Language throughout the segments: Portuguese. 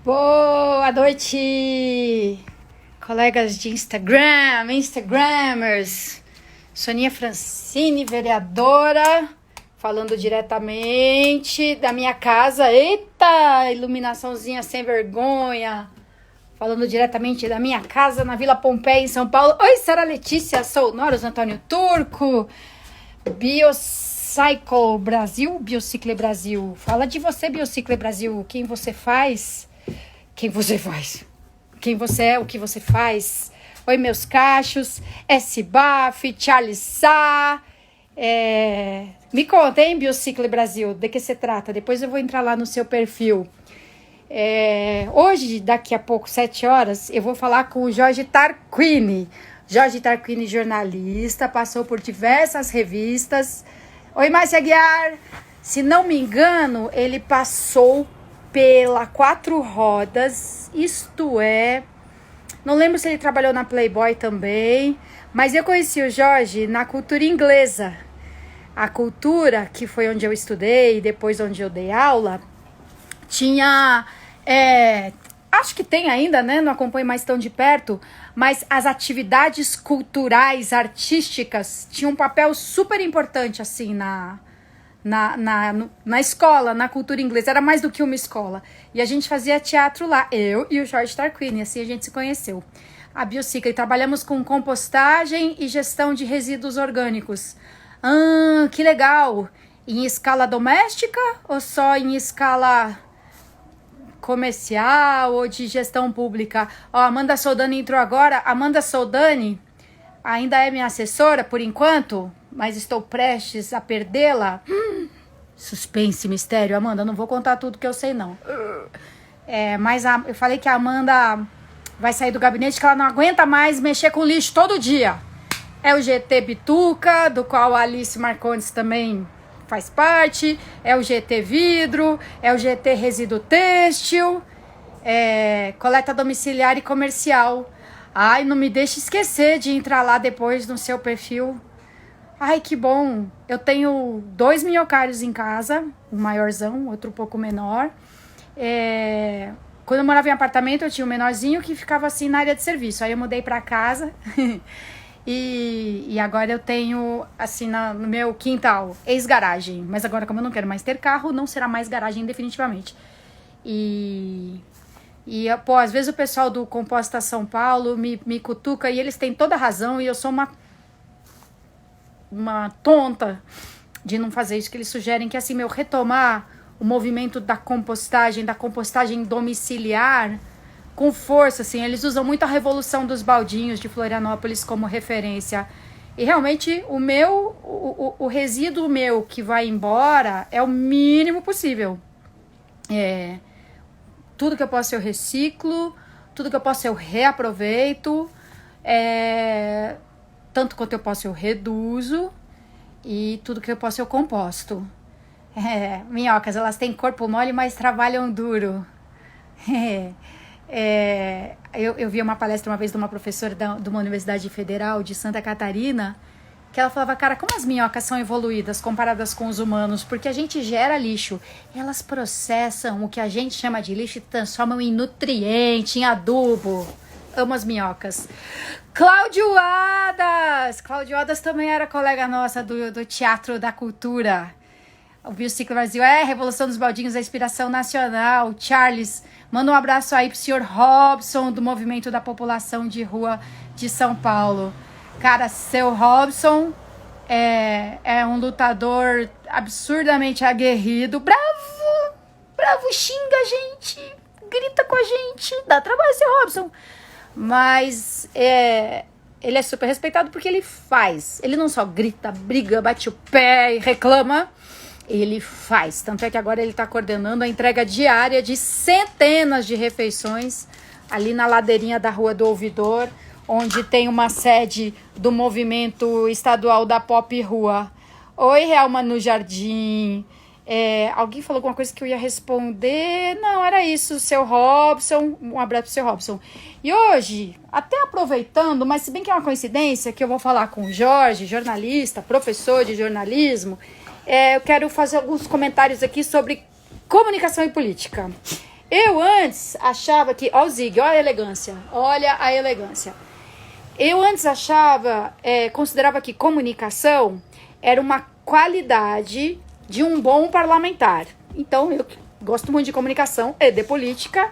Boa noite, colegas de Instagramers. Soninha Francine, vereadora, falando diretamente da minha casa. Eita, iluminaçãozinha sem vergonha. Falando diretamente da minha casa na Vila Pompeia, em São Paulo. Oi, Sara Letícia, sou Noros Antônio Turco, Bicycle Brasil, Bicycle Brasil. Fala de você, Bicycle Brasil, quem você faz? Quem você faz? Quem você é, o que você faz? Oi, meus cachos, S-Baf, Charles Sá. Me conta, hein, Bicycle Brasil, de que se trata? Depois eu vou entrar lá no seu perfil. Hoje, daqui a pouco, 7 horas, eu vou falar com o Jorge Tarquini. Jorge Tarquini, jornalista, passou por diversas revistas. Oi, Márcia Aguiar. Se não me engano, ele passou pela Quatro Rodas, isto é, não lembro se ele trabalhou na Playboy também, mas eu conheci o Jorge na cultura inglesa. A cultura, que foi onde eu estudei, depois onde eu dei aula, tinha, acho que tem ainda, né? Não acompanho mais tão de perto, mas as atividades culturais, artísticas, tinham um papel super importante, assim, na escola, na cultura inglesa. Era mais do que uma escola. E a gente fazia teatro lá, eu e o Jorge Tarquini, assim a gente se conheceu. A Bicycle, trabalhamos com compostagem e gestão de resíduos orgânicos. Que legal! Em escala doméstica ou só em escala comercial ou de gestão pública? Ó, Amanda Soldani entrou agora. Amanda Soldani ainda é minha assessora por enquanto, mas estou prestes a perdê-la. Suspense, mistério. Amanda, não vou contar tudo que eu sei, não. Mas eu falei que a Amanda vai sair do gabinete, que ela não aguenta mais mexer com lixo todo dia. É o GT Bituca, do qual a Alice Marcondes também faz parte. É o GT Vidro, é o GT Resíduo Têxtil, coleta domiciliar e comercial. Ai, não me deixe esquecer de entrar lá depois no seu perfil. Ai, que bom. Eu tenho 2 minhocários em casa, um maiorzão, outro um pouco menor. Quando eu morava em apartamento, eu tinha um menorzinho que ficava assim na área de serviço. Aí eu mudei pra casa e agora eu tenho assim no meu quintal, ex-garagem. Mas agora, como eu não quero mais ter carro, não será mais garagem definitivamente. Pô, às vezes o pessoal do Composta São Paulo me cutuca e eles têm toda a razão e eu sou uma tonta de não fazer isso que eles sugerem, que assim, retomar o movimento da compostagem domiciliar com força, assim, eles usam muito a Revolução dos Baldinhos de Florianópolis como referência. E realmente o resíduo meu que vai embora é o mínimo possível. Tudo que eu posso eu reciclo, tudo que eu posso eu reaproveito, tanto quanto eu posso eu reduzo e tudo que eu posso eu composto. Minhocas, elas têm corpo mole, mas trabalham duro. Eu vi uma palestra uma vez de uma professora de uma universidade federal de Santa Catarina, que ela falava, cara, como as minhocas são evoluídas comparadas com os humanos, porque a gente gera lixo, elas processam o que a gente chama de lixo e transformam em nutriente, em adubo. Amo as minhocas. Cláudio Adas também era colega nossa do Teatro da Cultura. O Bicycle Brasil Revolução dos Baldinhos, a inspiração nacional. Charles, manda um abraço aí pro senhor Robson, do Movimento da População de Rua de São Paulo. Cara, seu Robson é um lutador absurdamente aguerrido. Bravo, xinga a gente, grita com a gente, dá trabalho, seu Robson. Mas ele é super respeitado porque ele faz. Ele não só grita, briga, bate o pé e reclama. Ele faz. Tanto é que agora ele está coordenando a entrega diária de centenas de refeições ali na ladeirinha da Rua do Ouvidor, onde tem uma sede do movimento estadual da Pop Rua. Oi, Helma no Jardim. Alguém falou alguma coisa que eu ia responder? Não, era isso, seu Robson. Um abraço pro seu Robson. E hoje, até aproveitando, mas se bem que é uma coincidência que eu vou falar com o Jorge, jornalista, professor de jornalismo, eu quero fazer alguns comentários aqui sobre comunicação e política. Eu antes achava que... Ó o Zig, olha a elegância. Olha a elegância. Eu antes achava, considerava que comunicação era uma qualidade de um bom parlamentar. Então, eu gosto muito de comunicação e de política.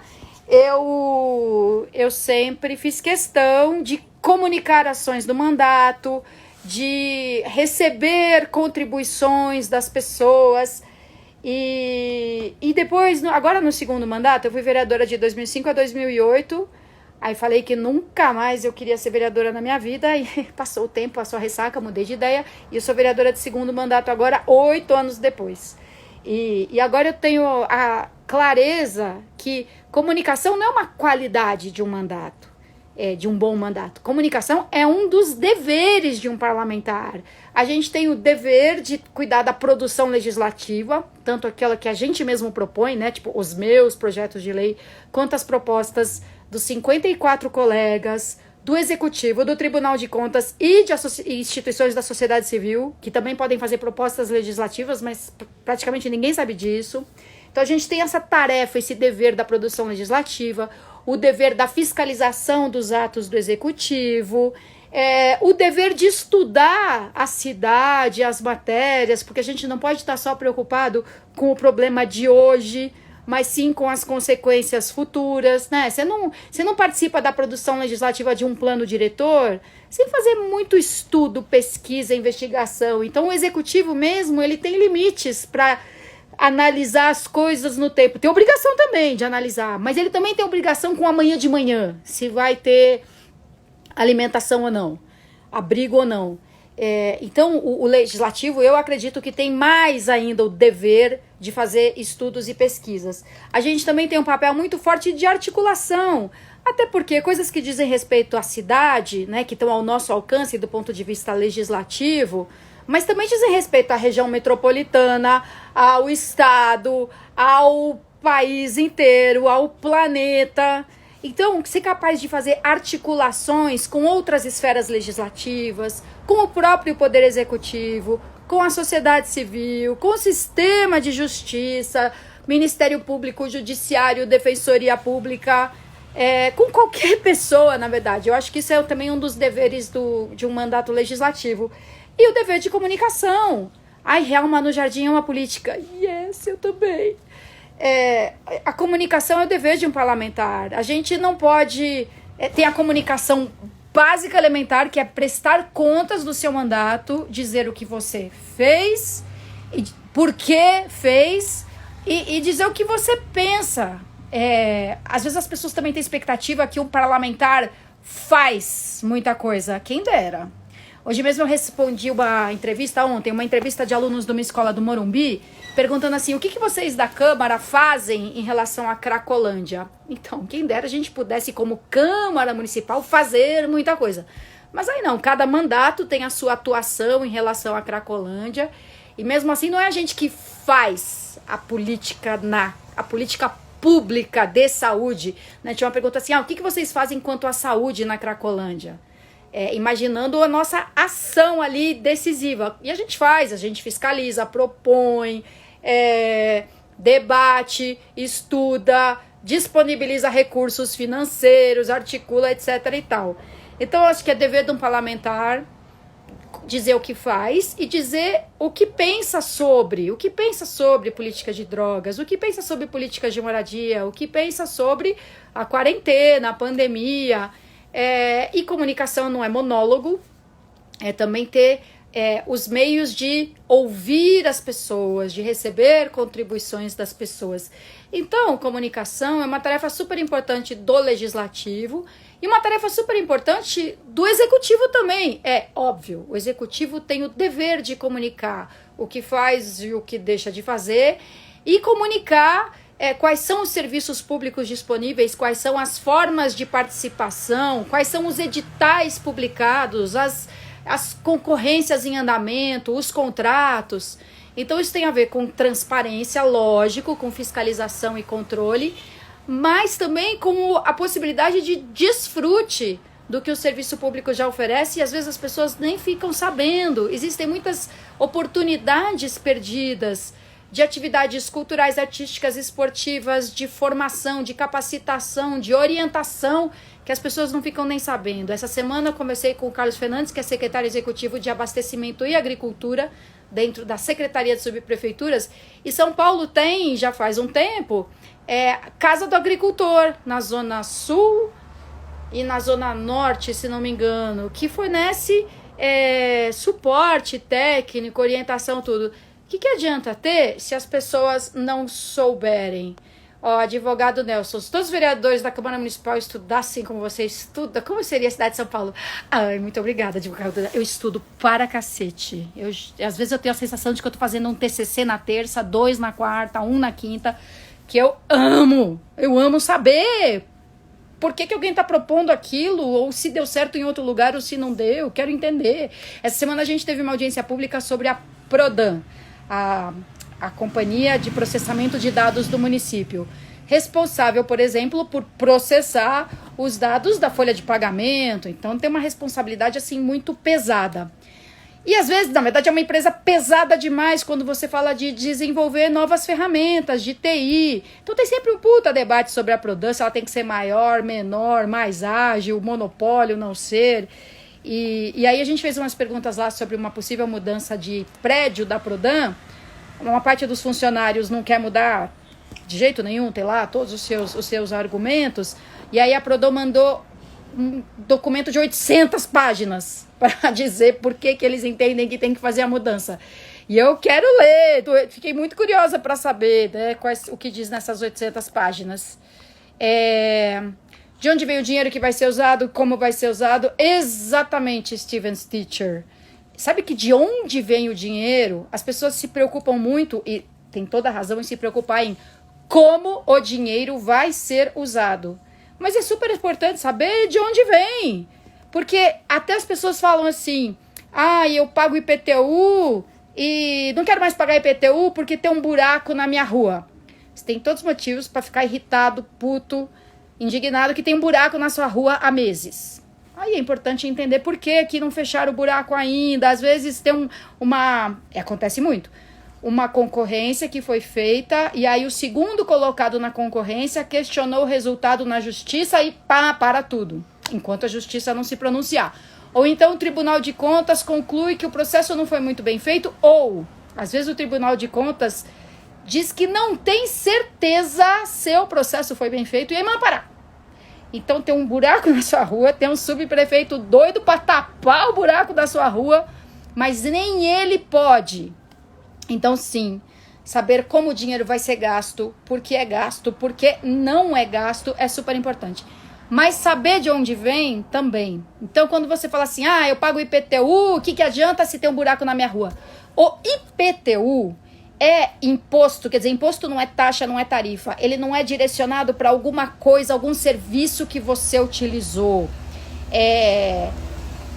Eu sempre fiz questão de comunicar ações do mandato, de receber contribuições das pessoas. E depois, agora no segundo mandato, eu fui vereadora de 2005 a 2008. Aí falei que nunca mais eu queria ser vereadora na minha vida. E passou o tempo, passou a ressaca, mudei de ideia. E eu sou vereadora de segundo mandato agora, 8 anos depois. E agora eu tenho a clareza que comunicação não é uma qualidade de um mandato, de um bom mandato. Comunicação é um dos deveres de um parlamentar. A gente tem o dever de cuidar da produção legislativa, tanto aquela que a gente mesmo propõe, né, tipo os meus projetos de lei, quanto as propostas dos 54 colegas, do Executivo, do Tribunal de Contas e de instituições da sociedade civil, que também podem fazer propostas legislativas, mas praticamente ninguém sabe disso. Então a gente tem essa tarefa, esse dever da produção legislativa, o dever da fiscalização dos atos do Executivo, o dever de estudar a cidade, as matérias, porque a gente não pode estar só preocupado com o problema de hoje, mas sim com as consequências futuras, né? Você não participa da produção legislativa de um plano diretor sem fazer muito estudo, pesquisa, investigação. Então o Executivo mesmo, ele tem limites para analisar as coisas no tempo. Tem obrigação também de analisar, mas ele também tem obrigação com amanhã de manhã, se vai ter alimentação ou não, abrigo ou não. Então, o legislativo, eu acredito que tem mais ainda o dever de fazer estudos e pesquisas. A gente também tem um papel muito forte de articulação, até porque coisas que dizem respeito à cidade, né, que estão ao nosso alcance do ponto de vista legislativo, mas também dizem respeito à região metropolitana, ao estado, ao país inteiro, ao planeta. Então, ser capaz de fazer articulações com outras esferas legislativas, com o próprio Poder Executivo, com a sociedade civil, com o sistema de justiça, Ministério Público, Judiciário, Defensoria Pública, com qualquer pessoa, na verdade. Eu acho que isso é também um dos deveres de um mandato legislativo. E o dever de comunicação. Ai, Real Manu Jardim é uma política. Yes, eu também. A comunicação é o dever de um parlamentar. A gente não pode ter a comunicação básica elementar, que é prestar contas do seu mandato, dizer o que você fez, e por que fez, e dizer o que você pensa. Às vezes as pessoas também têm expectativa que um parlamentar faz muita coisa. Quem dera. Hoje mesmo eu respondi uma entrevista de alunos de uma escola do Morumbi, perguntando assim, o que vocês da Câmara fazem em relação à Cracolândia? Então, quem dera a gente pudesse, como Câmara Municipal, fazer muita coisa. Mas aí não, cada mandato tem a sua atuação em relação à Cracolândia, e mesmo assim não é a gente que faz a política pública de saúde. Né? Tinha uma pergunta assim, o que vocês fazem quanto à saúde na Cracolândia? Imaginando a nossa ação ali decisiva. E a gente fiscaliza, propõe, debate, estuda, disponibiliza recursos financeiros, articula, etc. e tal. Então, eu acho que é dever de um parlamentar dizer o que faz e dizer o que pensa sobre política de drogas, o que pensa sobre política de moradia, o que pensa sobre a quarentena, a pandemia. E comunicação não é monólogo, também ter os meios de ouvir as pessoas, de receber contribuições das pessoas. Então, comunicação é uma tarefa super importante do legislativo e uma tarefa super importante do executivo também. É óbvio, o executivo tem o dever de comunicar o que faz e o que deixa de fazer e comunicar quais são os serviços públicos disponíveis, quais são as formas de participação, quais são os editais publicados, as concorrências em andamento, os contratos. Então isso tem a ver com transparência, lógico, com fiscalização e controle, mas também com a possibilidade de desfrute do que o serviço público já oferece e às vezes as pessoas nem ficam sabendo. Existem muitas oportunidades perdidas de atividades culturais, artísticas, esportivas, de formação, de capacitação, de orientação, que as pessoas não ficam nem sabendo. Essa semana eu conversei com o Carlos Fernandes, que é secretário executivo de Abastecimento e Agricultura, dentro da Secretaria de Subprefeituras, e São Paulo tem, já faz um tempo, Casa do Agricultor, na Zona Sul e na Zona Norte, se não me engano, que fornece suporte técnico, orientação, tudo. O que adianta ter se as pessoas não souberem? Ó, advogado Nelson, se todos os vereadores da Câmara Municipal estudassem como você estuda, como seria a cidade de São Paulo? Ai, muito obrigada, advogado. Eu estudo para cacete. Às vezes eu tenho a sensação de que eu tô fazendo um TCC na terça, 2 na quarta, 1 na quinta, que eu amo. Eu amo saber por que alguém está propondo aquilo, ou se deu certo em outro lugar, ou se não deu. Quero entender. Essa semana a gente teve uma audiência pública sobre a Prodan, a Companhia de Processamento de Dados do município, responsável, por exemplo, por processar os dados da folha de pagamento. Então tem uma responsabilidade assim muito pesada. E às vezes, na verdade, é uma empresa pesada demais quando você fala de desenvolver novas ferramentas de TI. Então tem sempre um puta debate sobre a Prodan, se ela tem que ser maior, menor, mais ágil, monopólio, não ser. E aí a gente fez umas perguntas lá sobre uma possível mudança de prédio da Prodan. Uma parte dos funcionários não quer mudar de jeito nenhum, tem lá todos os seus argumentos. E aí a Prodan mandou um documento de 800 páginas para dizer por que eles entendem que tem que fazer a mudança. E eu quero ler, fiquei muito curiosa para saber, né, o que diz nessas 800 páginas. De onde vem o dinheiro que vai ser usado, como vai ser usado, exatamente, Steven Stitcher. Sabe que de onde vem o dinheiro, as pessoas se preocupam muito, e tem toda a razão em se preocupar em como o dinheiro vai ser usado. Mas é super importante saber de onde vem. Porque até as pessoas falam assim, eu pago IPTU e não quero mais pagar IPTU porque tem um buraco na minha rua. Você tem todos os motivos para ficar irritado, puto, indignado que tem um buraco na sua rua há meses. Aí é importante entender por que não fecharam o buraco ainda. Às vezes tem acontece muito, uma concorrência que foi feita e aí o segundo colocado na concorrência questionou o resultado na justiça e para tudo, enquanto a justiça não se pronunciar. Ou então o Tribunal de Contas conclui que o processo não foi muito bem feito, ou às vezes o Tribunal de Contas diz que não tem certeza se o processo foi bem feito e aí manda parar. Então tem um buraco na sua rua, tem um subprefeito doido para tapar o buraco da sua rua, mas nem ele pode. Então sim, saber como o dinheiro vai ser gasto, por que não é gasto, é super importante. Mas saber de onde vem também. Então quando você fala assim, eu pago IPTU, o que adianta se tem um buraco na minha rua? O IPTU é imposto, quer dizer, imposto não é taxa, não é tarifa. Ele não é direcionado para alguma coisa, algum serviço que você utilizou.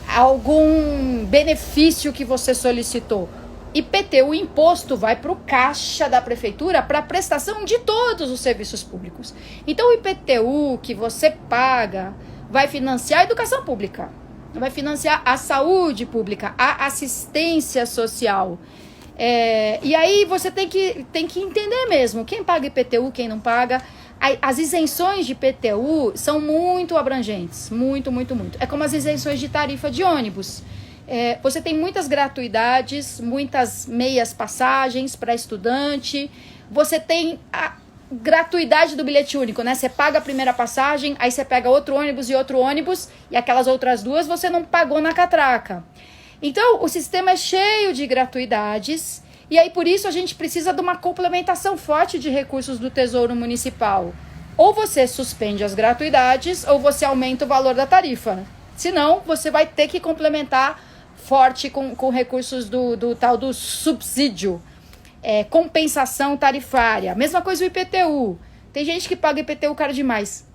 Algum benefício que você solicitou. IPTU, o imposto, vai para o caixa da prefeitura para a prestação de todos os serviços públicos. Então o IPTU que você paga vai financiar a educação pública, vai financiar a saúde pública, a assistência social. E aí você tem que entender mesmo quem paga IPTU, quem não paga. As isenções de IPTU são muito abrangentes, muito. É como as isenções de tarifa de ônibus. Você tem muitas gratuidades, muitas meias passagens para estudante. Você tem a gratuidade do bilhete único, né? Você paga a primeira passagem, aí você pega outro ônibus e aquelas outras duas você não pagou na catraca. Então, o sistema é cheio de gratuidades e aí por isso a gente precisa de uma complementação forte de recursos do Tesouro Municipal. Ou você suspende as gratuidades ou você aumenta o valor da tarifa. Senão, você vai ter que complementar forte com recursos do tal do subsídio, compensação tarifária. Mesma coisa o IPTU. Tem gente que paga IPTU caro demais.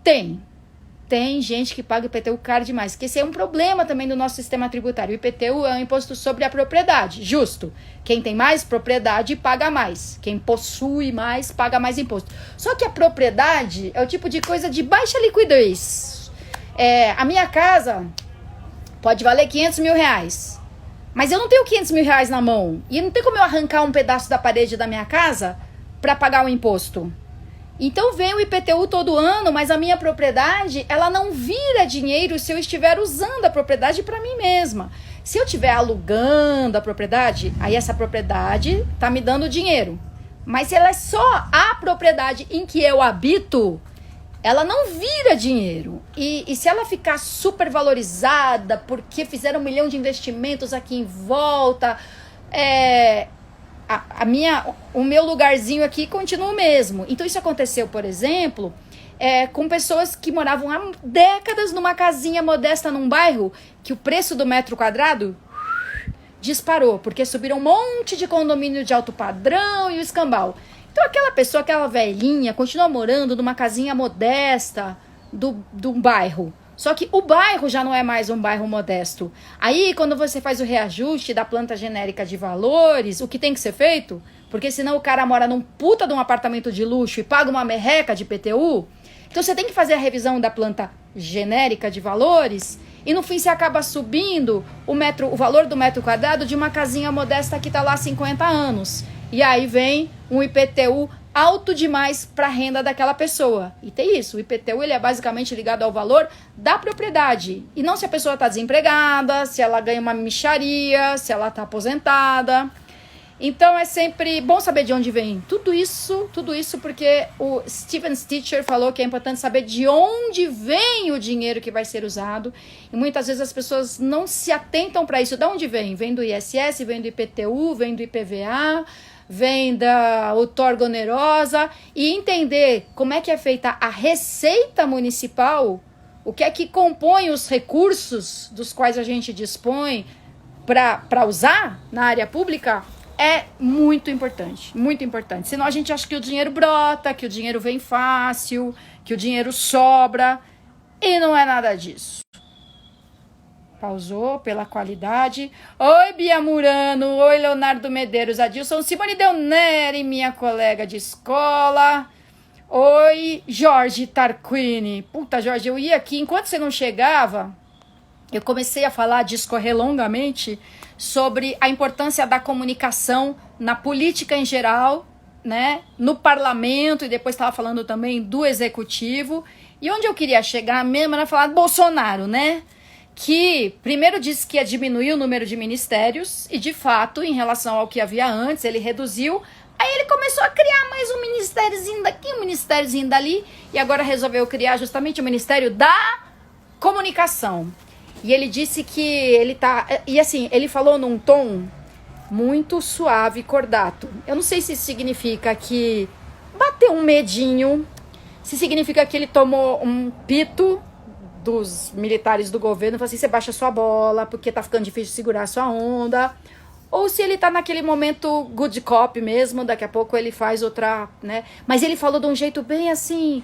Tem gente que paga IPTU caro demais, que esse é um problema também do nosso sistema tributário. O IPTU é um imposto sobre a propriedade, justo. Quem tem mais propriedade paga mais. Quem possui mais paga mais imposto. Só que a propriedade é o tipo de coisa de baixa liquidez. A minha casa pode valer 500 mil reais. Mas eu não tenho 500 mil reais na mão. E não tem como eu arrancar um pedaço da parede da minha casa para pagar o imposto. Então vem o IPTU todo ano, mas a minha propriedade, ela não vira dinheiro se eu estiver usando a propriedade para mim mesma. Se eu estiver alugando a propriedade, aí essa propriedade tá me dando dinheiro. Mas se ela é só a propriedade em que eu habito, ela não vira dinheiro. E se ela ficar super valorizada porque fizeram 1 milhão de investimentos aqui em volta, o meu lugarzinho aqui continua o mesmo. Então isso aconteceu, por exemplo, com pessoas que moravam há décadas numa casinha modesta num bairro que o preço do metro quadrado disparou, porque subiram um monte de condomínio de alto padrão e o escambau. Então aquela pessoa, aquela velhinha, continua morando numa casinha modesta de um bairro. Só que o bairro já não é mais um bairro modesto. Aí, quando você faz o reajuste da planta genérica de valores, o que tem que ser feito? Porque senão o cara mora num puta de um apartamento de luxo e paga uma merreca de IPTU. Então você tem que fazer a revisão da planta genérica de valores e no fim você acaba subindo o valor do metro quadrado de uma casinha modesta que tá lá há 50 anos. E aí vem um IPTU alto demais para a renda daquela pessoa. E tem isso, o IPTU ele é basicamente ligado ao valor da propriedade. E não se a pessoa está desempregada, se ela ganha uma mixaria, se ela está aposentada. Então é sempre bom saber de onde vem tudo isso porque o Steven Stitcher falou que é importante saber de onde vem o dinheiro que vai ser usado. E muitas vezes as pessoas não se atentam para isso. De onde vem? Vem do ISS, vem do IPTU, vem do IPVA, vem da outorga onerosa, e entender como é que é feita a receita municipal, o que é que compõe os recursos dos quais a gente dispõe para usar na área pública, é muito importante, muito importante. Senão a gente acha que o dinheiro brota, que o dinheiro vem fácil, que o dinheiro sobra, e não é nada disso. Pausou pela qualidade. Oi, Bia Murano. Oi, Leonardo Medeiros. Adilson Simone Deoneri, minha colega de escola. Oi, Jorge Tarquini. Puta, Jorge, eu ia aqui. Enquanto você não chegava, eu comecei a falar, discorrer longamente sobre a importância da comunicação na política em geral, né? No parlamento, e depois estava falando também do executivo. E onde eu queria chegar mesmo era falar do Bolsonaro, né? Que primeiro disse que ia diminuir o número de ministérios e, de fato, em relação ao que havia antes, ele reduziu. Aí ele começou a criar mais um ministériozinho daqui, um ministériozinho dali, e agora resolveu criar justamente o Ministério da Comunicação. E ele disse que ele tá... E assim, ele falou num tom muito suave e cordato. Eu não sei se isso significa que bateu um medinho, se significa que ele tomou um pito dos militares do governo, falou assim, você baixa sua bola, porque tá ficando difícil segurar a sua onda, ou se ele tá naquele momento good cop mesmo, daqui a pouco ele faz outra, né, mas ele falou de um jeito bem assim,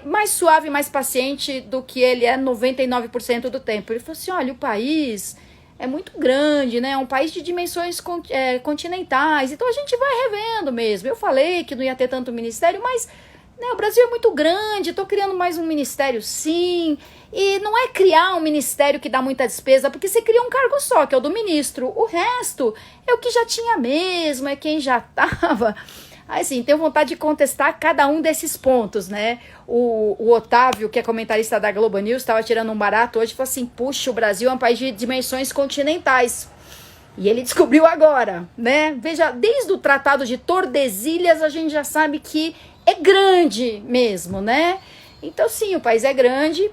mais suave, mais paciente do que ele é 99% do tempo. Ele falou assim, olha, o país é muito grande, né, é um país de dimensões continentais, então a gente vai revendo mesmo. Eu falei que não ia ter tanto ministério, mas o Brasil é muito grande, estou criando mais um ministério sim, e não é criar um ministério que dá muita despesa, porque você cria um cargo só, que é o do ministro, o resto é o que já tinha mesmo, é quem já estava. Assim, tenho vontade de contestar cada um desses pontos, né? O Otávio, que é comentarista da Globo News, estava tirando um barato hoje e falou assim, puxa, o Brasil é um país de dimensões continentais. E ele descobriu agora, né? Veja, desde o Tratado de Tordesilhas a gente já sabe que é grande mesmo, né? Então sim, o país é grande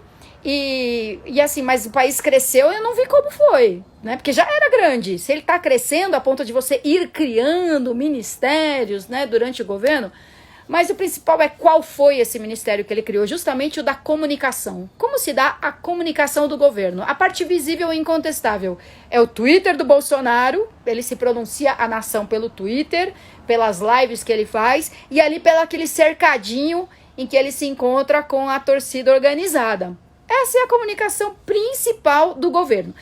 e assim, mas o país cresceu e eu não vi como foi, né? Porque já era grande. Se ele tá crescendo a ponto de você ir criando ministérios, né, durante o governo, mas o principal é qual foi esse ministério que ele criou, justamente o da comunicação. Como se dá a comunicação do governo? A parte visível e incontestável é o Twitter do Bolsonaro, ele se pronuncia a nação pelo Twitter, pelas lives que ele faz, e ali pelo aquele cercadinho em que ele se encontra com a torcida organizada. Essa é a comunicação principal do governo.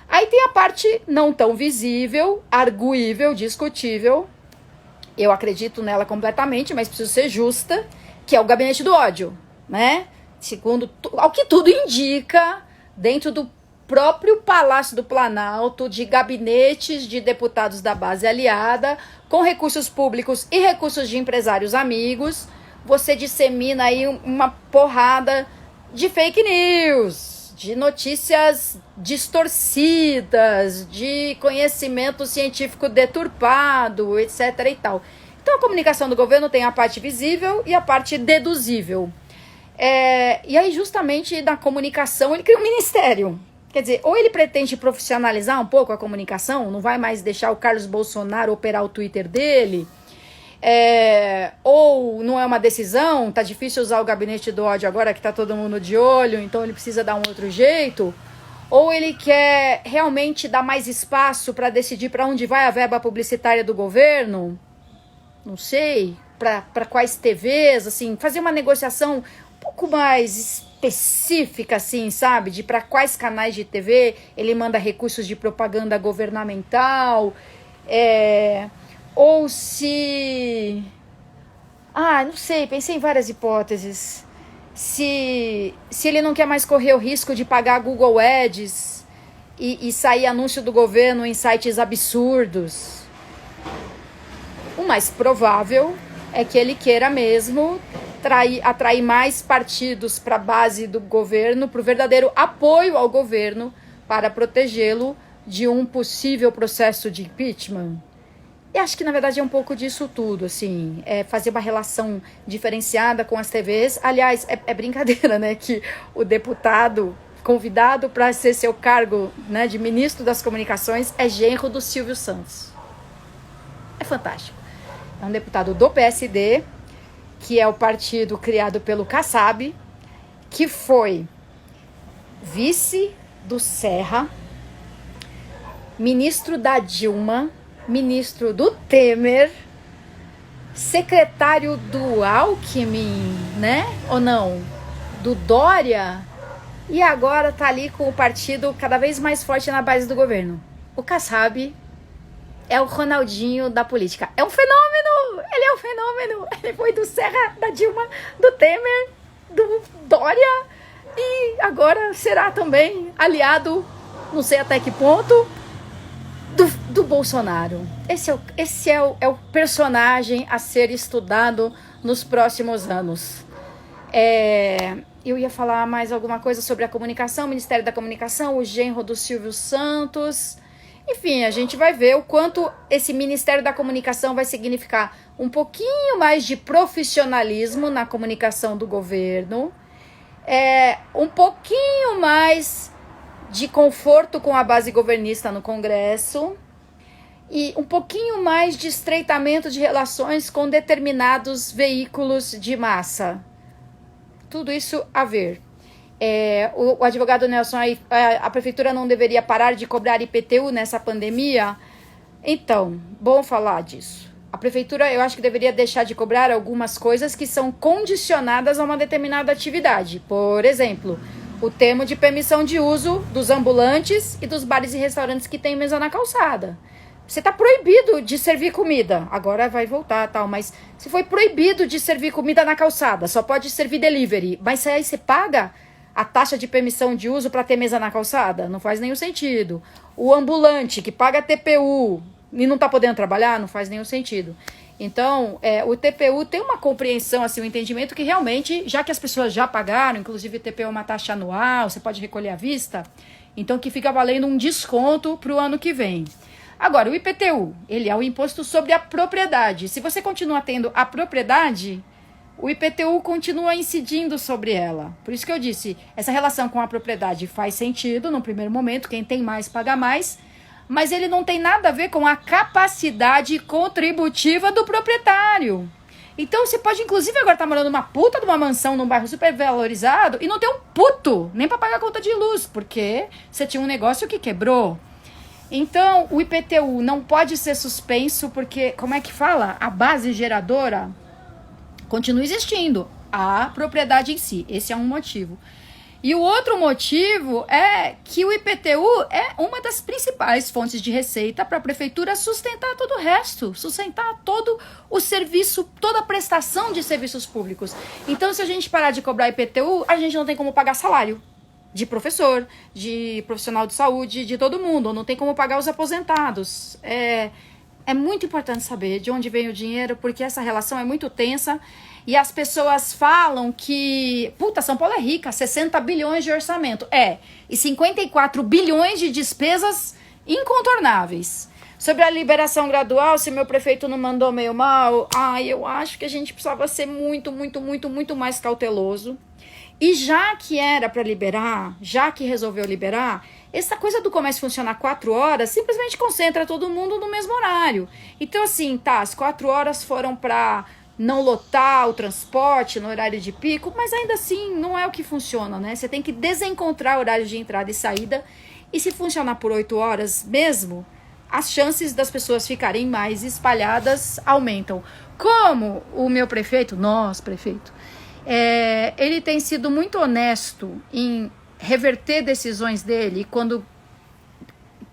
Aí tem a parte não tão visível, arguível, discutível, eu acredito nela completamente, mas preciso ser justa, que é o gabinete do ódio, né? Segundo ao que tudo indica, dentro do próprio Palácio do Planalto, de gabinetes de deputados da base aliada, com recursos públicos e recursos de empresários amigos, você dissemina aí uma porrada de fake news, de notícias distorcidas, de conhecimento científico deturpado, etc. e tal. Então a comunicação do governo tem a parte visível e a parte deduzível. E aí justamente na comunicação ele cria um ministério. Quer dizer, ou ele pretende profissionalizar um pouco a comunicação, não vai mais deixar o Carlos Bolsonaro operar o Twitter dele, ou não é uma decisão, tá difícil usar o gabinete do ódio agora que tá todo mundo de olho, então ele precisa dar um outro jeito, ou ele quer realmente dar mais espaço para decidir para onde vai a verba publicitária do governo, não sei, para quais TVs, assim, fazer uma negociação um pouco mais específica, assim, sabe? De para quais canais de TV ele manda recursos de propaganda governamental, ou se... não sei, pensei em várias hipóteses. Se ele não quer mais correr o risco de pagar Google Ads e sair anúncio do governo em sites absurdos. O mais provável é que ele queira mesmo atrair mais partidos para a base do governo, para o verdadeiro apoio ao governo, para protegê-lo de um possível processo de impeachment. E acho que, na verdade, é um pouco disso tudo, assim, fazer uma relação diferenciada com as TVs. Aliás, é brincadeira, né, que o deputado convidado para ser seu cargo, né, de ministro das comunicações é genro do Silvio Santos. É fantástico. É um deputado do PSD, que é o partido criado pelo Kassab, que foi vice do Serra, ministro da Dilma, ministro do Temer, secretário do Alckmin, né? Ou não? Do Dória. E agora tá ali com o partido cada vez mais forte na base do governo. O Kassab é o Ronaldinho da política. É um fenômeno! Ele é um fenômeno! Ele foi do Serra, da Dilma, do Temer, do Dória e agora será também aliado, não sei até que ponto, do Bolsonaro. Esse é o personagem a ser estudado nos próximos anos. Eu ia falar mais alguma coisa sobre a comunicação, o Ministério da Comunicação, o genro do Silvio Santos. Enfim, a gente vai ver o quanto esse Ministério da Comunicação vai significar um pouquinho mais de profissionalismo na comunicação do governo, um pouquinho mais de conforto com a base governista no Congresso e um pouquinho mais de estreitamento de relações com determinados veículos de massa. Tudo isso a ver. O advogado Nelson, a prefeitura não deveria parar de cobrar IPTU nessa pandemia? Então, bom falar disso. A prefeitura, eu acho que deveria deixar de cobrar algumas coisas que são condicionadas a uma determinada atividade. Por exemplo, o termo de permissão de uso dos ambulantes e dos bares e restaurantes que tem mesa na calçada. Você está proibido de servir comida. Agora vai voltar, tal, mas se foi proibido de servir comida na calçada, só pode servir delivery. Mas aí você paga a taxa de permissão de uso para ter mesa na calçada? Não faz nenhum sentido. O ambulante que paga TPU e não está podendo trabalhar? Não faz nenhum sentido. Então, o TPU tem uma compreensão, assim, um entendimento que realmente, já que as pessoas já pagaram, inclusive o TPU é uma taxa anual, você pode recolher à vista, então que fica valendo um desconto para o ano que vem. Agora, o IPTU, ele é o imposto sobre a propriedade. Se você continua tendo a propriedade, o IPTU continua incidindo sobre ela. Por isso que eu disse, essa relação com a propriedade faz sentido no primeiro momento, quem tem mais paga mais, mas ele não tem nada a ver com a capacidade contributiva do proprietário. Então você pode, inclusive, agora estar morando numa puta de uma mansão num bairro super valorizado e não ter um puto nem para pagar a conta de luz, porque você tinha um negócio que quebrou. Então, o IPTU não pode ser suspenso porque, como é que fala? A base geradora continua existindo, a propriedade em si. Esse é um motivo. E o outro motivo é que o IPTU é uma das principais fontes de receita para a prefeitura sustentar todo o resto, sustentar todo o serviço, toda a prestação de serviços públicos. Então, se a gente parar de cobrar IPTU, a gente não tem como pagar salário. de professor, de profissional de saúde, de todo mundo. Não tem como pagar os aposentados. É muito importante saber de onde vem o dinheiro, porque essa relação é muito tensa. E as pessoas falam que, puta, São Paulo é rica, 60 bilhões de orçamento. E 54 bilhões de despesas incontornáveis. Sobre a liberação gradual, se meu prefeito não mandou meio mal, eu acho que a gente precisava ser muito, muito, muito, muito mais cauteloso. E já que era para liberar, já que resolveu liberar, essa coisa do comércio funcionar 4 horas simplesmente concentra todo mundo no mesmo horário. Então, assim, as 4 horas foram para não lotar o transporte no horário de pico, mas ainda assim não é o que funciona, né? Você tem que desencontrar horários de entrada e saída, e se funcionar por 8 horas mesmo, as chances das pessoas ficarem mais espalhadas aumentam. Como o meu prefeito, nosso prefeito, ele tem sido muito honesto em reverter decisões dele quando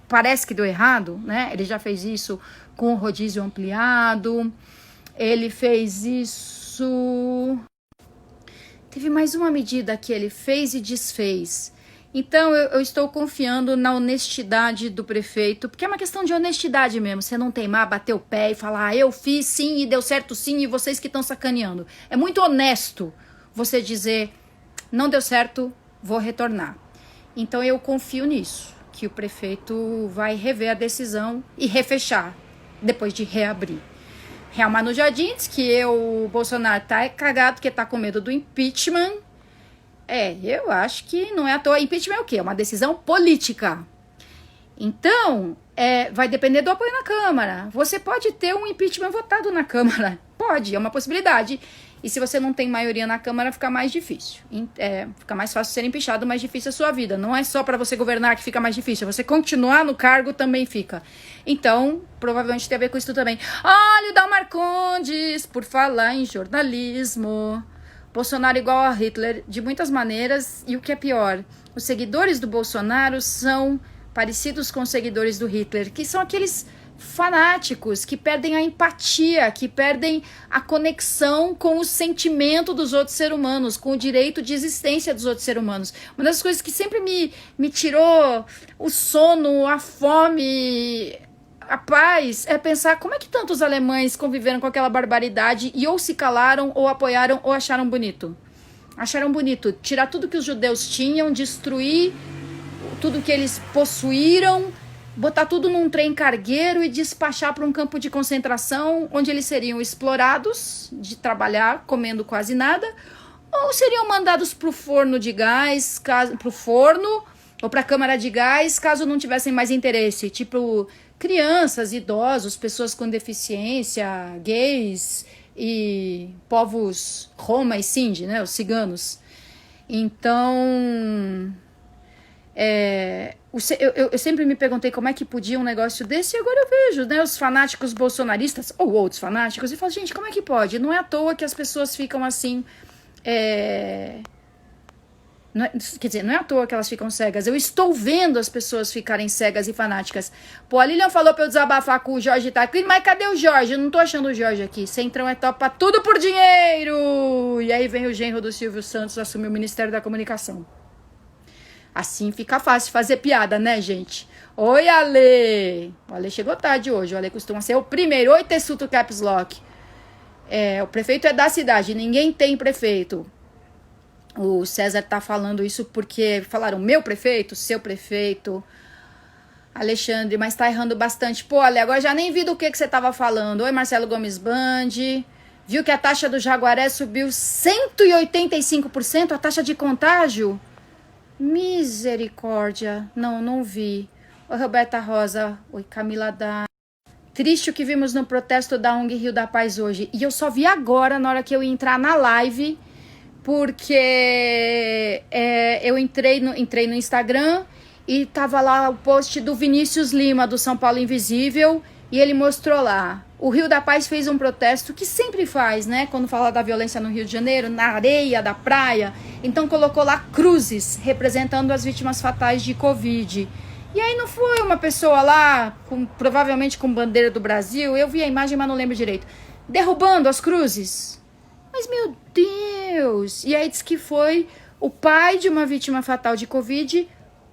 parece que deu errado, né? Ele já fez isso com o rodízio ampliado, ele fez isso... Teve mais uma medida que ele fez e desfez. Então, eu estou confiando na honestidade do prefeito, porque é uma questão de honestidade mesmo. Você não teimar, bater o pé e falar, eu fiz sim e deu certo sim e vocês que estão sacaneando. É muito honesto você dizer, não deu certo, vou retornar. Então, eu confio nisso, que o prefeito vai rever a decisão e refechar, depois de reabrir. Real Manu Jardim diz que o Bolsonaro tá cagado porque tá com medo do impeachment. Eu acho que não é à toa. Impeachment é o quê? É uma decisão política. Então, vai depender do apoio na Câmara. Você pode ter um impeachment votado na Câmara. Pode, é uma possibilidade. E se você não tem maioria na Câmara, fica mais difícil. Fica mais fácil ser empichado, mais difícil a sua vida. Não é só para você governar que fica mais difícil. Você continuar no cargo também fica. Então, provavelmente tem a ver com isso também. Olha o Dalmar Condes, por falar em jornalismo. Bolsonaro igual a Hitler de muitas maneiras, e o que é pior, os seguidores do Bolsonaro são parecidos com os seguidores do Hitler, que são aqueles fanáticos que perdem a empatia, que perdem a conexão com o sentimento dos outros seres humanos, com o direito de existência dos outros seres humanos. Uma das coisas que sempre me tirou o sono, a fome, a paz, é pensar como é que tantos alemães conviveram com aquela barbaridade e ou se calaram, ou apoiaram, ou acharam bonito. Acharam bonito tirar tudo que os judeus tinham, destruir tudo que eles possuíram, botar tudo num trem cargueiro e despachar para um campo de concentração onde eles seriam explorados de trabalhar comendo quase nada, ou seriam mandados para o forno de gás, para o forno ou para a câmara de gás, caso não tivessem mais interesse, tipo crianças, idosos, pessoas com deficiência, gays e povos Roma e Sindhi, né, os ciganos. Então, eu sempre me perguntei como é que podia um negócio desse, e agora eu vejo, né, os fanáticos bolsonaristas, ou outros fanáticos, e falo, gente, como é que pode? Não é à toa que as pessoas ficam assim... quer dizer, não é à toa que elas ficam cegas. Eu estou vendo as pessoas ficarem cegas e fanáticas. Pô, a Lilian falou pra eu desabafar com o Jorge Taclin, mas cadê o Jorge? Eu não tô achando o Jorge aqui. Centrão é top pra tudo por dinheiro! E aí vem o genro do Silvio Santos assumir o Ministério da Comunicação. Assim fica fácil fazer piada, né, gente? Oi, Ale! O Ale chegou tarde hoje. O Ale costuma ser o primeiro. Oi, Tessuto Caps Lock. O prefeito é da cidade. Ninguém tem prefeito. O César tá falando isso porque falaram meu prefeito, seu prefeito, Alexandre, mas tá errando bastante. Pô, Ale, agora já nem vi do que você tava falando. Oi, Marcelo Gomes Band. Viu que a taxa do Jaguaré subiu 185%, a taxa de contágio? Misericórdia. Não vi. Oi, Roberta Rosa. Oi, Camila da... Triste o que vimos no protesto da ONG Rio da Paz hoje. E eu só vi agora, na hora que eu ia entrar na live... Porque eu entrei no Instagram e tava lá o post do Vinícius Lima, do São Paulo Invisível, e ele mostrou lá. O Rio da Paz fez um protesto que sempre faz, né? Quando fala da violência no Rio de Janeiro, na areia da praia. Então colocou lá cruzes, representando as vítimas fatais de Covid. E aí não foi uma pessoa lá, provavelmente com bandeira do Brasil, eu vi a imagem, mas não lembro direito, derrubando as cruzes. Mas, meu Deus! E aí diz que foi o pai de uma vítima fatal de Covid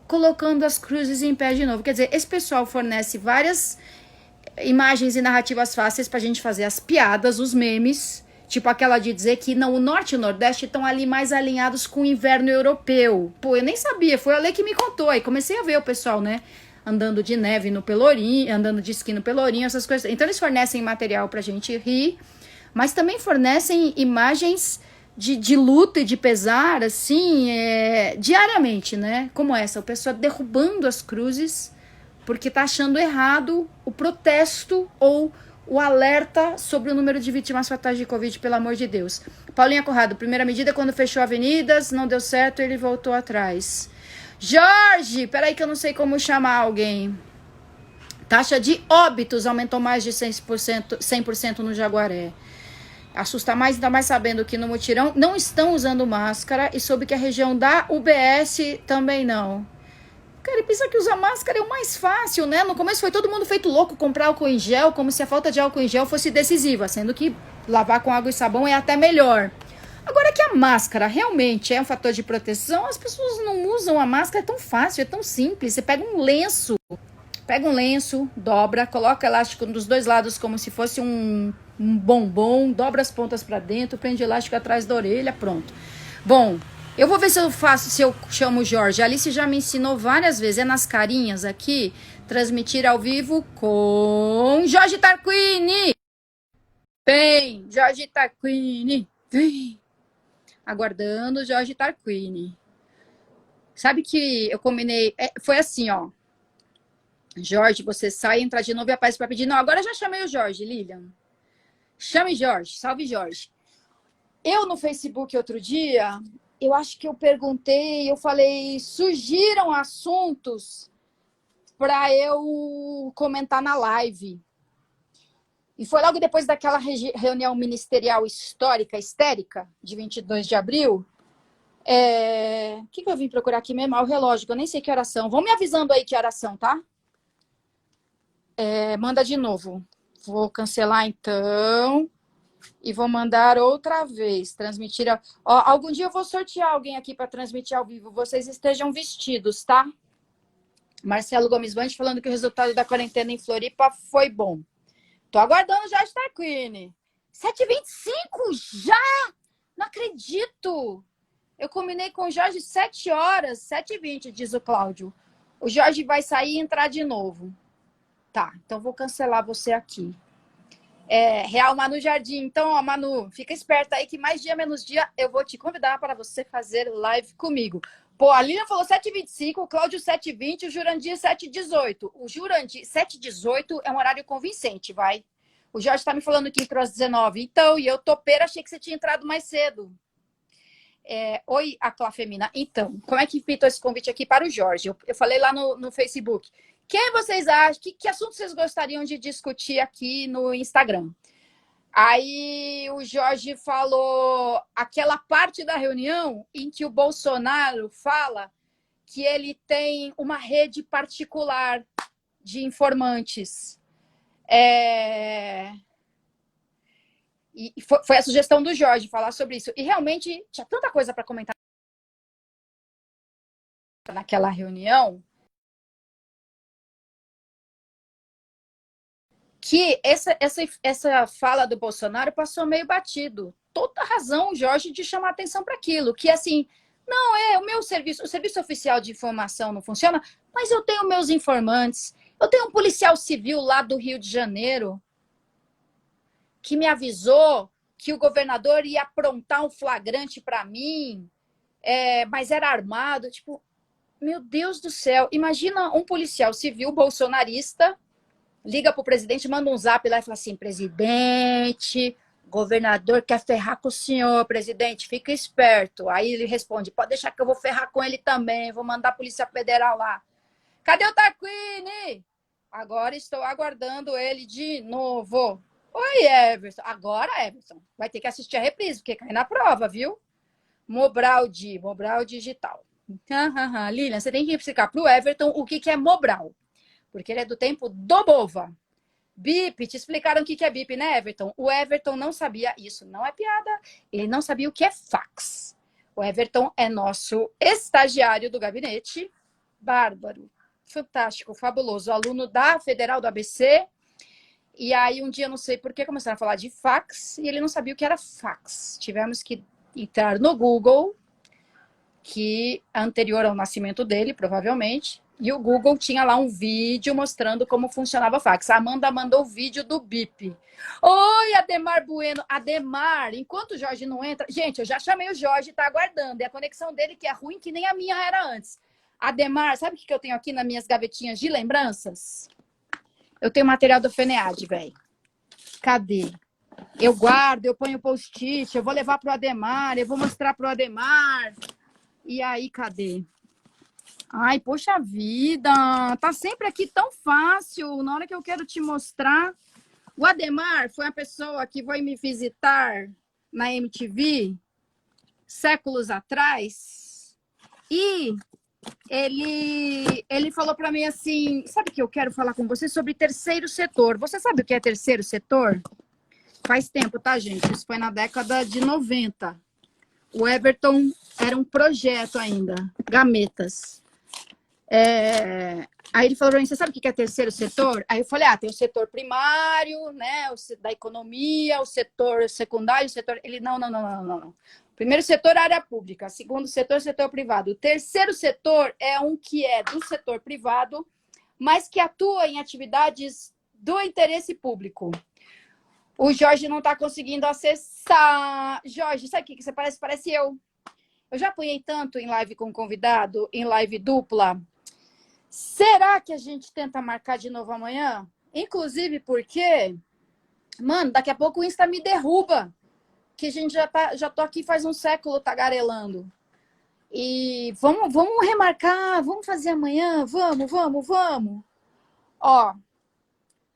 colocando as cruzes em pé de novo. Quer dizer, esse pessoal fornece várias imagens e narrativas fáceis pra gente fazer as piadas, os memes, tipo aquela de dizer que não, o norte e o nordeste estão ali mais alinhados com o inverno europeu. Pô, eu nem sabia, foi a Lei que me contou. Aí comecei a ver o pessoal, né, andando de neve no Pelourinho, andando de esqui no Pelourinho, essas coisas. Então eles fornecem material pra gente rir, mas também fornecem imagens de luta e de pesar, assim, diariamente, né? Como essa, o pessoal derrubando as cruzes porque tá achando errado o protesto ou o alerta sobre o número de vítimas fatais de Covid, pelo amor de Deus. Paulinha Corrado, primeira medida quando fechou avenidas, não deu certo, ele voltou atrás. Jorge, peraí que eu não sei como chamar alguém. Taxa de óbitos aumentou mais de 100% no Jaguaré. Assusta mais, ainda mais sabendo que no mutirão não estão usando máscara e soube que a região da UBS também não. Cara, e pensa que usar máscara é o mais fácil, né? No começo foi todo mundo feito louco comprar álcool em gel, como se a falta de álcool em gel fosse decisiva, sendo que lavar com água e sabão é até melhor. Agora que a máscara realmente é um fator de proteção, as pessoas não usam a máscara, é tão fácil, é tão simples. Você pega um lenço, dobra, coloca elástico dos dois lados como se fosse um bombom, dobra as pontas para dentro, prende elástico atrás da orelha, pronto. Bom, eu vou ver se eu faço, se eu chamo o Jorge. A Alice já me ensinou várias vezes, é nas carinhas aqui, transmitir ao vivo com Jorge Tarquini. Vem, Jorge Tarquini, vem. Aguardando Jorge Tarquini. Sabe que eu combinei, foi assim, ó. Jorge, você sai, entra de novo e aparece para pedir. Não, agora eu já chamei o Jorge, Lilian. Chame Jorge, salve Jorge. Eu no Facebook outro dia, eu acho que eu perguntei, eu falei, surgiram assuntos para eu comentar na live. E foi logo depois daquela reunião ministerial histórica, histérica, de 22 de abril. O que eu vim procurar aqui mesmo? O relógio, que eu nem sei que horas são. Vão me avisando aí que horas são, tá? Manda de novo. Vou cancelar então. E vou mandar outra vez. Transmitir. Algum dia eu vou sortear alguém aqui para transmitir ao vivo. Vocês estejam vestidos, tá? Marcelo Gomes Vante falando que o resultado da quarentena em Floripa foi bom. Tô aguardando o Jorge Tarquini. 7h25 já? Não acredito. Eu combinei com o Jorge 7 horas, 7h20, diz o Cláudio. O Jorge vai sair e entrar de novo. Tá, então vou cancelar você aqui. Real Manu Jardim. Então, ó, Manu, fica esperta aí que mais dia menos dia eu vou te convidar para você fazer live comigo. Pô, a Lilian falou 7h25, o Cláudio 7h20, o Jurandir 7h18. O Jurandir 7h18 é um horário convincente, vai. O Jorge tá me falando que entrou às 19h. Então, e eu topeira, achei que você tinha entrado mais cedo. Oi, a Clafemina. Então, como é que pintou esse convite aqui para o Jorge? Eu falei lá no Facebook. Quem vocês acham? Que assunto vocês gostariam de discutir aqui no Instagram? Aí o Jorge falou aquela parte da reunião em que o Bolsonaro fala que ele tem uma rede particular de informantes. E foi a sugestão do Jorge falar sobre isso. E realmente tinha tanta coisa para comentar naquela reunião que essa fala do Bolsonaro passou meio batido. Toda razão, Jorge, de chamar atenção para aquilo. Que assim, não o meu serviço, o serviço oficial de informação não funciona, mas eu tenho meus informantes. Eu tenho um policial civil lá do Rio de Janeiro que me avisou que o governador ia aprontar um flagrante para mim, mas era armado. Tipo, meu Deus do céu, imagina um policial civil bolsonarista, liga pro presidente, manda um zap lá e fala assim, presidente, governador quer ferrar com o senhor, presidente, fica esperto. Aí ele responde, pode deixar que eu vou ferrar com ele também, vou mandar a Polícia Federal lá. Cadê o Tarquini? Agora estou aguardando ele de novo. Oi, Everton. Agora, Everton, vai ter que assistir a reprise, porque cai na prova, viu? Mobral digital. Lilian, você tem que explicar pro Everton o que é Mobral. Porque ele é do tempo do Bova. BIP, te explicaram o que é BIP, né, Everton? O Everton não sabia, isso não é piada, ele não sabia o que é fax. O Everton é nosso estagiário do gabinete, bárbaro, fantástico, fabuloso, aluno da Federal do ABC. E aí um dia, não sei por que, começaram a falar de fax e ele não sabia o que era fax. Tivemos que entrar no Google, que é anterior ao nascimento dele, provavelmente, e o Google tinha lá um vídeo mostrando como funcionava o fax. A Amanda mandou o vídeo do BIP. Oi, Ademar Bueno. Ademar, enquanto o Jorge não entra... Gente, eu já chamei o Jorge, tá aguardando. É a conexão dele que é ruim, que nem a minha era antes. Ademar, sabe o que eu tenho aqui nas minhas gavetinhas de lembranças? Eu tenho material do FENEAD, velho. Cadê? Eu guardo, eu ponho post-it, eu vou levar pro Ademar, eu vou mostrar pro Ademar. E aí, cadê? Ai, poxa vida, tá sempre aqui tão fácil. Na hora que eu quero te mostrar. O Ademar foi uma pessoa que foi me visitar na MTV séculos atrás. E ele falou para mim assim, sabe que eu quero falar com você sobre terceiro setor. Você sabe o que é terceiro setor? Faz tempo, tá, gente? Isso foi na década de 90. O Everton era um projeto ainda, Gametas. Aí ele falou para mim, você sabe o que é terceiro setor? Aí eu falei, tem o setor primário, né, da economia, o setor secundário, o setor... Ele, não. Primeiro setor, área pública. Segundo setor, setor privado. O terceiro setor é um que é do setor privado, mas que atua em atividades do interesse público. O Jorge não está conseguindo acessar. Jorge, sabe o que você parece? Parece eu. Eu já apanhei tanto em live com convidado, em live dupla. Será que a gente tenta marcar de novo amanhã? Inclusive porque, mano, daqui a pouco o Insta me derruba. Que a gente já tô aqui faz um século tagarelando. E vamos remarcar, vamos fazer amanhã, vamos. Ó,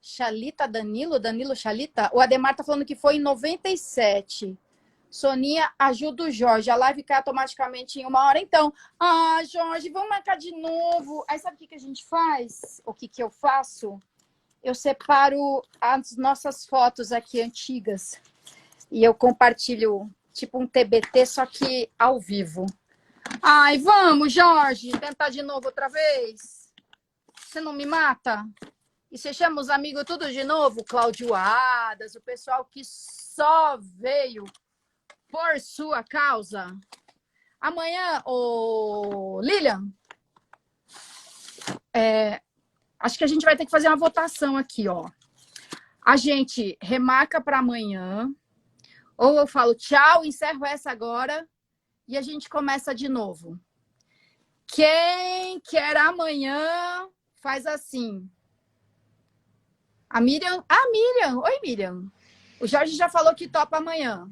Chalita Danilo Chalita, o Ademar tá falando que foi em 97. Soninha, ajuda o Jorge. A live cai automaticamente em 1 hora. Então, Jorge, vamos marcar de novo. Aí sabe o que a gente faz? O que eu faço? Eu separo as nossas fotos aqui antigas. E eu compartilho tipo um TBT, só que ao vivo. Ai, vamos, Jorge, tentar de novo outra vez. Você não me mata? E você chama os amigos tudo de novo? Cláudio Adas, o pessoal que só veio por sua causa. Amanhã, Lilian, acho que a gente vai ter que fazer uma votação aqui, ó. A gente remarca para amanhã, ou eu falo tchau, encerro essa agora e a gente começa de novo. Quem quer amanhã faz assim. A Miriam. Miriam. Oi, Miriam. O Jorge já falou que topa amanhã.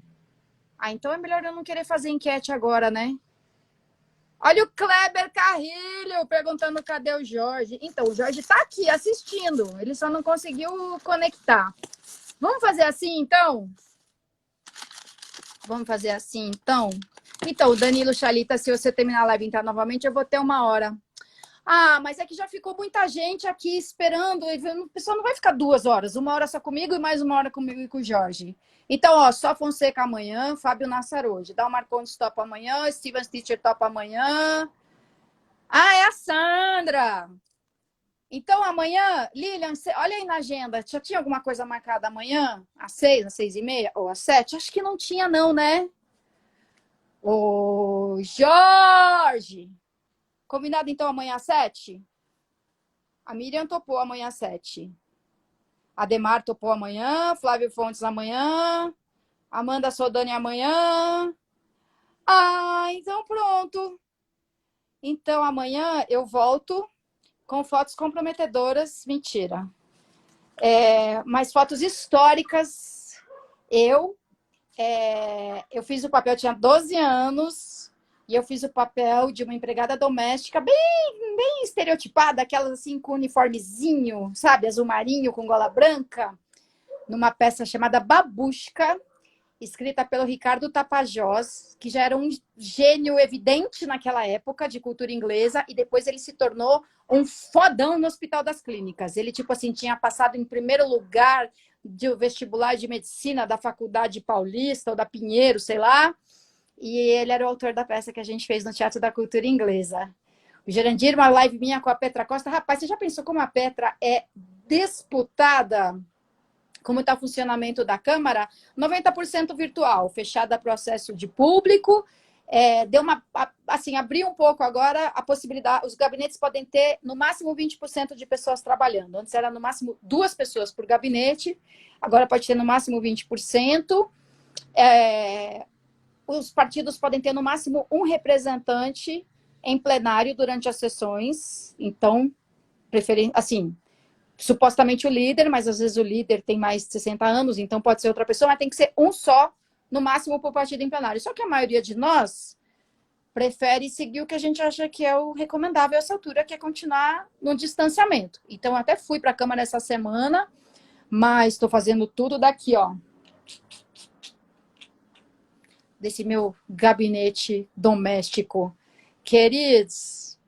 Então é melhor eu não querer fazer enquete agora, né? Olha o Kleber Carrilho perguntando cadê o Jorge. Então, o Jorge tá aqui assistindo. Ele só não conseguiu conectar. Vamos fazer assim, então? Vamos fazer assim, então? Então, Danilo Chalita, se você terminar a live e entrar novamente, eu vou ter 1 hora. Mas é que já ficou muita gente aqui esperando. O pessoal não vai ficar 2 horas. 1 hora só comigo e mais 1 hora comigo e com o Jorge. Então, ó, só Fonseca amanhã, Fábio Nassar hoje. Dá o Marcondes topa amanhã, Steven Stitcher topa amanhã. É a Sandra. Então, amanhã, Lilian, olha aí na agenda. Já tinha alguma coisa marcada amanhã? Às 6, às 6h30 ou às 7? Acho que não tinha, não, né? Ô, Jorge! Combinado, então, amanhã às 7? A Miriam topou amanhã às 7. Ademar topou amanhã. Flávio Fontes amanhã. Amanda Sodani amanhã. Então pronto. Então, amanhã eu volto com fotos comprometedoras. Mentira. Mas fotos históricas. Eu fiz o papel, eu tinha 12 anos. E eu fiz o papel de uma empregada doméstica bem estereotipada, aquelas assim com uniformezinho, sabe? Azul marinho com gola branca, numa peça chamada Babushka, escrita pelo Ricardo Tapajós, que já era um gênio evidente naquela época de cultura inglesa, e depois ele se tornou um fodão no Hospital das Clínicas. Ele, tipo assim, tinha passado em primeiro lugar do vestibular de medicina da Faculdade Paulista ou da Pinheiro, sei lá. E ele era o autor da peça que a gente fez no Teatro da Cultura Inglesa. O Jurandir, uma live minha com a Petra Costa. Rapaz, você já pensou como a Petra é disputada? Como está o funcionamento da Câmara? 90% virtual, fechada processo de público. Deu uma, assim, abriu um pouco agora a possibilidade, os gabinetes podem ter no máximo 20% de pessoas trabalhando. Antes era no máximo 2 pessoas por gabinete, agora pode ter no máximo 20%. Os partidos podem ter no máximo um representante em plenário durante as sessões. Então, assim, supostamente o líder, mas às vezes o líder tem mais de 60 anos, então pode ser outra pessoa, mas tem que ser um só, no máximo, por partido em plenário. Só que a maioria de nós prefere seguir o que a gente acha que é o recomendável a essa altura, que é continuar no distanciamento. Então, eu até fui para a Câmara essa semana, mas estou fazendo tudo daqui, ó, desse meu gabinete doméstico. Queridos,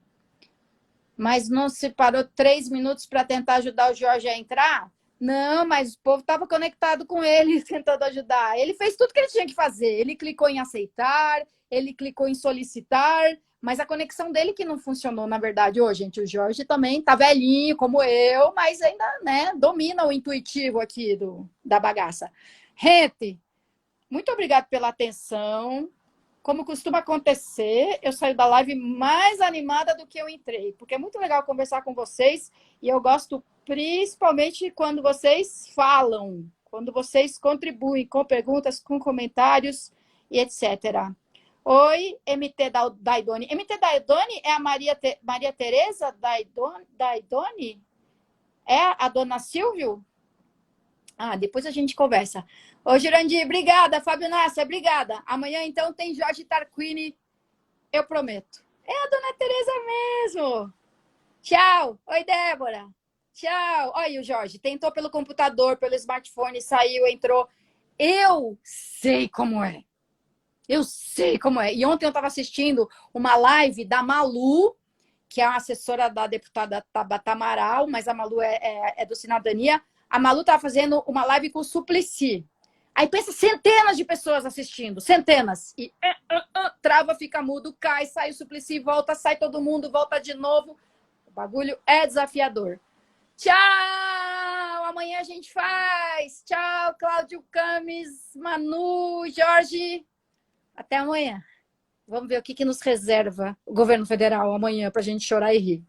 mas não se parou 3 minutos para tentar ajudar o Jorge a entrar? Não, mas o povo estava conectado com ele, tentando ajudar. Ele fez tudo que ele tinha que fazer. Ele clicou em aceitar, ele clicou em solicitar, mas a conexão dele que não funcionou, na verdade. Ô, gente, o Jorge também tá velhinho, como eu, mas ainda, né, domina o intuitivo aqui da bagaça. Gente, muito obrigada pela atenção. Como costuma acontecer, eu saio da live mais animada do que eu entrei, porque é muito legal conversar com vocês e eu gosto principalmente quando vocês falam, quando vocês contribuem com perguntas, com comentários e etc. Oi, MT Daidoni. MT Daidoni é a Maria Tereza Daidoni? É a dona Silvio? Ah, depois a gente conversa. Ô, Jurandir, obrigada. Fábio Nasser, obrigada. Amanhã, então, tem Jorge Tarquini, eu prometo. É a dona Tereza mesmo. Tchau. Oi, Débora. Tchau. Olha o Jorge. Tentou pelo computador, pelo smartphone, saiu, entrou. Eu sei como é. Eu sei como é. E ontem eu estava assistindo uma live da Malu, que é uma assessora da deputada Tabata Amaral, mas a Malu é do Cidadania. A Malu estava fazendo uma live com o Suplicy. Aí pensa centenas de pessoas assistindo, centenas. E trava, fica mudo, cai, sai o Suplicy, volta, sai todo mundo, volta de novo. O bagulho é desafiador. Tchau! Amanhã a gente faz. Tchau, Cláudio Camis, Manu, Jorge. Até amanhã. Vamos ver o que nos reserva o governo federal amanhã para a gente chorar e rir.